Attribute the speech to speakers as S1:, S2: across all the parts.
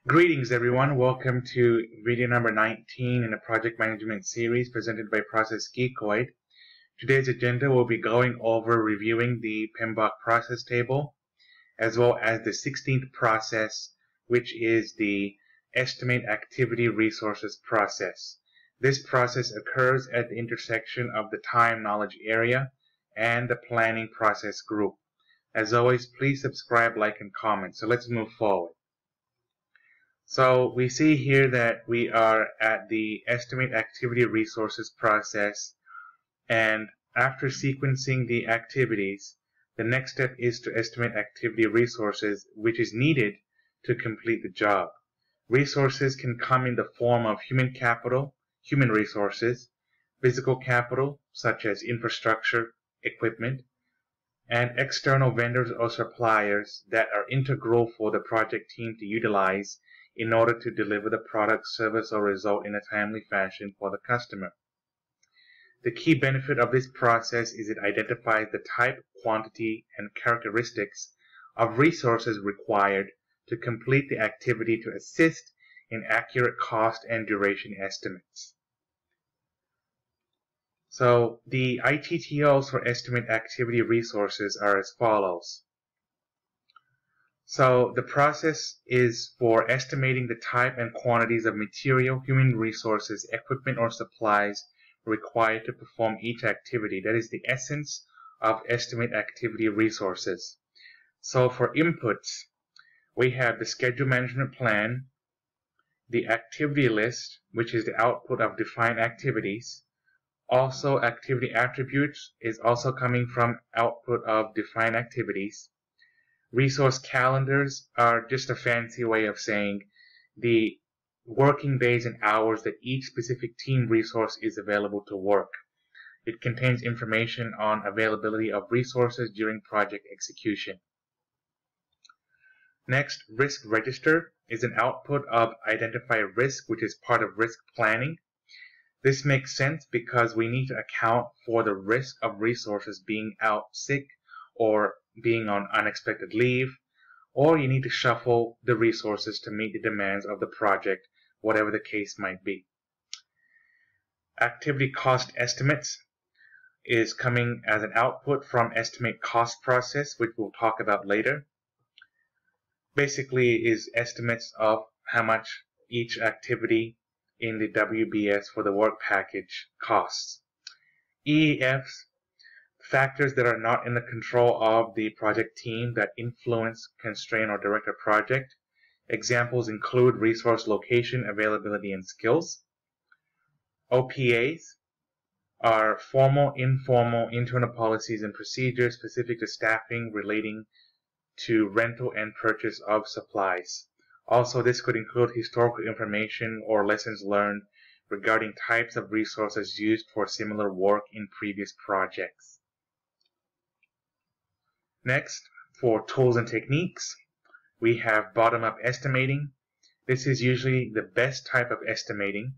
S1: Greetings everyone, welcome to video number 19 in the project management series presented by Process Geekoid. Today's agenda will be going over reviewing the PMBOK process table as well as the 16th process, which is the estimate activity resources process. This process occurs at the intersection of the time knowledge area and the planning process group. As always, please subscribe, like, and comment. So let's move forward. So we see here that we are at the estimate activity resources process, and after sequencing the activities, the next step is to estimate activity resources which is needed to complete the job. Resources can come in the form of human capital, human resources, physical capital such as infrastructure, equipment, and external vendors or suppliers that are integral for the project team to utilize in order to deliver the product, service, or result in a timely fashion for the customer. The key benefit of this process is it identifies the type, quantity, and characteristics of resources required to complete the activity to assist in accurate cost and duration estimates. So the ITTFs for estimate activity resources are as follows. So the process is for estimating the type and quantities of material, human resources, equipment, or supplies required to perform each activity. That is the essence of estimate activity resources. So for inputs, we have the schedule management plan, the activity list, which is the output of defined activities. Also, activity attributes is also coming from output of defined activities. Resource calendars are just a fancy way of saying the working days and hours that each specific team resource is available to work. It contains information on availability of resources during project execution. Next, risk register is an output of identify risk, which is part of risk planning. This makes sense because we need to account for the risk of resources being out sick or being on unexpected leave, or you need to shuffle the resources to meet the demands of the project, whatever the case might be. Activity cost estimates is coming as an output from estimate cost process, which we'll talk about later. Basically is estimates of how much each activity in the WBS for the work package costs. EEFs, factors that are not in the control of the project team that influence, constrain, or direct a project. Examples include resource location, availability, and skills. OPAs are formal, informal, internal policies and procedures specific to staffing relating to rental and purchase of supplies. Also, this could include historical information or lessons learned regarding types of resources used for similar work in previous projects. Next, for tools and techniques, we have bottom-up estimating. This is usually the best type of estimating,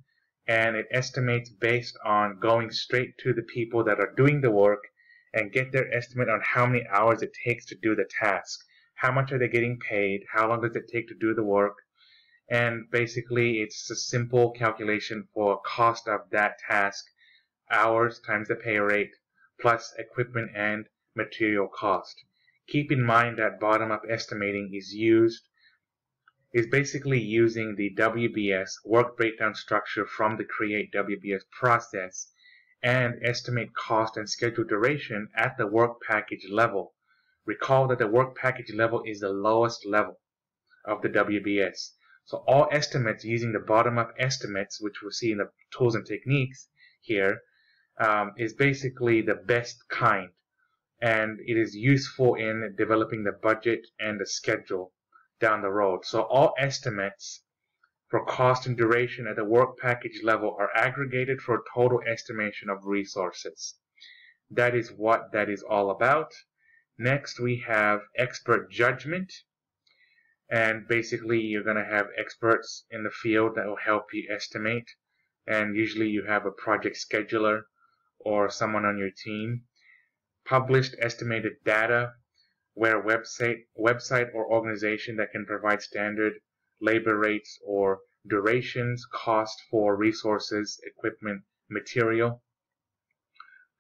S1: and it estimates based on going straight to the people that are doing the work and get their estimate on how many hours it takes to do the task. How much are they getting paid? How long does it take to do the work? And basically, it's a simple calculation for cost of that task, hours times the pay rate, plus equipment and material cost. Keep in mind that bottom-up estimating is basically using the WBS work breakdown structure from the Create WBS process and estimate cost and schedule duration at the work package level. Recall that the work package level is the lowest level of the WBS. So all estimates using the bottom-up estimates, which we'll see in the tools and techniques here, is basically the best kind. And it is useful in developing the budget and the schedule down the road. So all estimates for cost and duration at the work package level are aggregated for a total estimation of resources. That is what that is all about. Next, we have expert judgment. And basically, you're going to have experts in the field that will help you estimate. And usually you have a project scheduler or someone on your team. Published estimated data, where a website or organization that can provide standard labor rates or durations, cost for resources, equipment, material.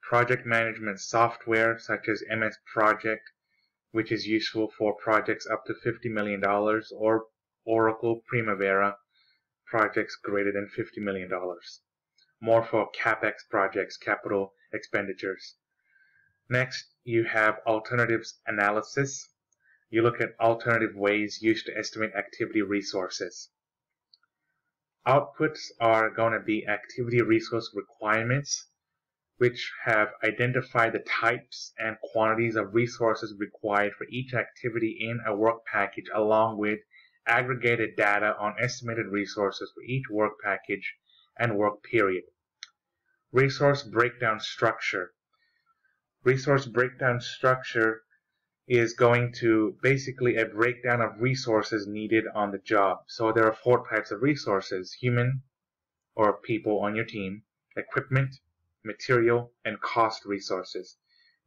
S1: Project management software such as MS Project, which is useful for projects up to $50 million, or Oracle Primavera, projects greater than $50 million. More for CapEx projects, capital expenditures. Next, you have alternatives analysis. You look at alternative ways used to estimate activity resources. Outputs are going to be activity resource requirements, which have identified the types and quantities of resources required for each activity in a work package, along with aggregated data on estimated resources for each work package and work period. Resource breakdown structure. Resource breakdown structure is going to basically a breakdown of resources needed on the job. So there are 4 types of resources: human or people on your team, equipment, material, and cost resources.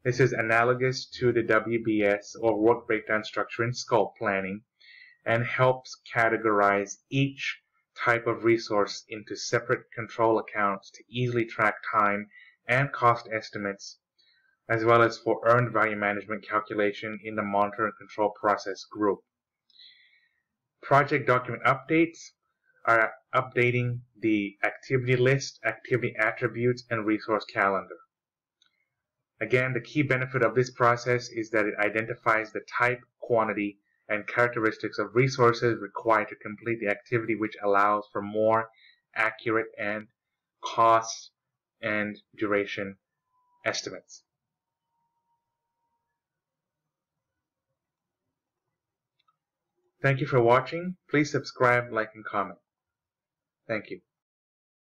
S1: This is analogous to the WBS or work breakdown structure in scope planning, and helps categorize each type of resource into separate control accounts to easily track time and cost estimates, as well as for earned value management calculation in the monitor and control process group. Project document updates are updating the activity list, activity attributes, and resource calendar. Again, the key benefit of this process is that it identifies the type, quantity, and characteristics of resources required to complete the activity, which allows for more accurate and cost and duration estimates. Thank you for watching. Please subscribe, like, and comment. Thank you.